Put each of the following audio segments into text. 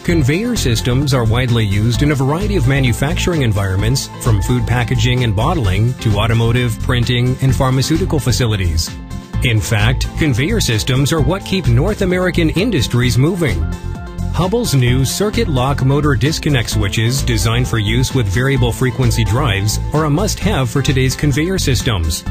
Conveyor systems are widely used in a variety of manufacturing environments, from food packaging and bottling to automotive, printing, and pharmaceutical facilities. In fact, conveyor systems are what keep North American industries moving. Hubbell's new CircuitLock motor disconnect switches, designed for use with variable frequency drives, are a must-have for today's conveyor systems.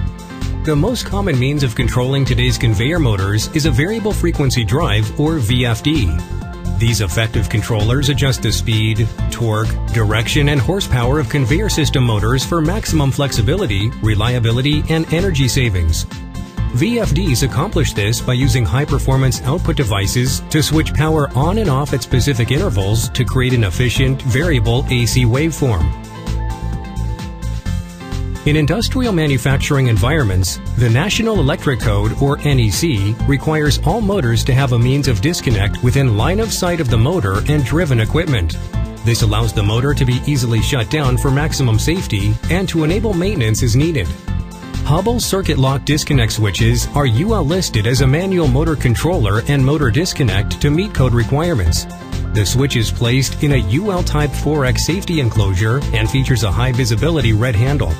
The most common means of controlling today's conveyor motors is a variable frequency drive, or VFD. These effective controllers adjust the speed, torque, direction, and horsepower of conveyor system motors for maximum flexibility, reliability, and energy savings. VFDs accomplish this by using high-performance output devices to switch power on and off at specific intervals to create an efficient, variable AC waveform. In industrial manufacturing environments, the National Electric Code, or NEC, requires all motors to have a means of disconnect within line of sight of the motor and driven equipment. This allows the motor to be easily shut down for maximum safety and to enable maintenance as needed. Hubbell CircuitLock disconnect switches are UL listed as a manual motor controller and motor disconnect to meet code requirements. The switch is placed in a UL Type 4X safety enclosure and features a high visibility red handle.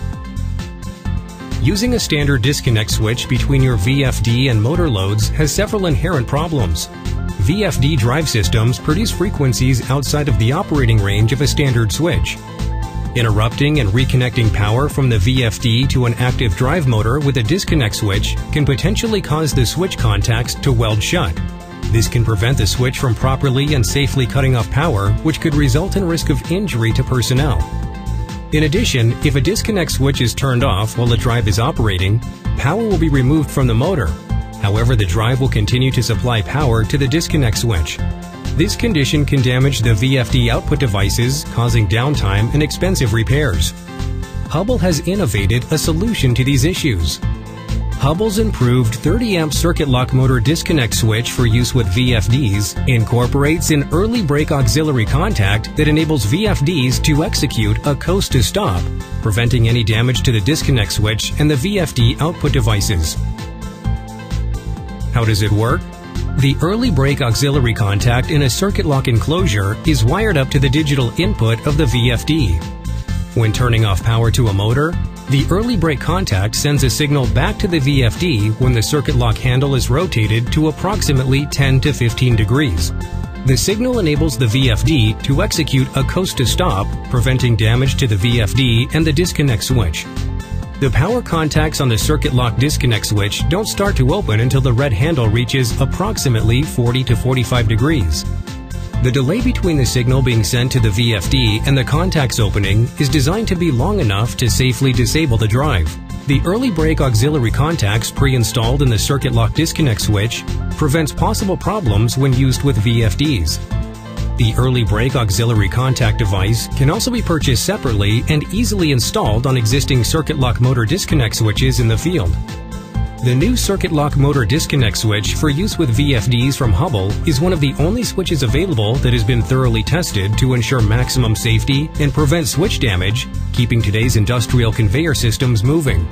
Using a standard disconnect switch between your VFD and motor loads has several inherent problems. VFD drive systems produce frequencies outside of the operating range of a standard switch. Interrupting and reconnecting power from the VFD to an active drive motor with a disconnect switch can potentially cause the switch contacts to weld shut. This can prevent the switch from properly and safely cutting off power, which could result in risk of injury to personnel. In addition, if a disconnect switch is turned off while the drive is operating, power will be removed from the motor. However, the drive will continue to supply power to the disconnect switch. This condition can damage the VFD output devices, causing downtime and expensive repairs. Hubbell has innovated a solution to these issues. Hubbell's improved 30-amp CircuitLock motor disconnect switch for use with VFDs incorporates an early break auxiliary contact that enables VFDs to execute a coast to stop, preventing any damage to the disconnect switch and the VFD output devices. How does it work? The early break auxiliary contact in a CircuitLock enclosure is wired up to the digital input of the VFD. When turning off power to a motor, the early break contact sends a signal back to the VFD when the CircuitLock handle is rotated to approximately 10 to 15 degrees. The signal enables the VFD to execute a coast to stop, preventing damage to the VFD and the disconnect switch. The power contacts on the CircuitLock disconnect switch don't start to open until the red handle reaches approximately 40 to 45 degrees. The delay between the signal being sent to the VFD and the contacts opening is designed to be long enough to safely disable the drive. The early break auxiliary contacts pre-installed in the CircuitLock disconnect switch prevents possible problems when used with VFDs. The early break auxiliary contact device can also be purchased separately and easily installed on existing CircuitLock motor disconnect switches in the field. The new CircuitLock motor disconnect switch for use with VFDs from Hubbell is one of the only switches available that has been thoroughly tested to ensure maximum safety and prevent switch damage, keeping today's industrial conveyor systems moving.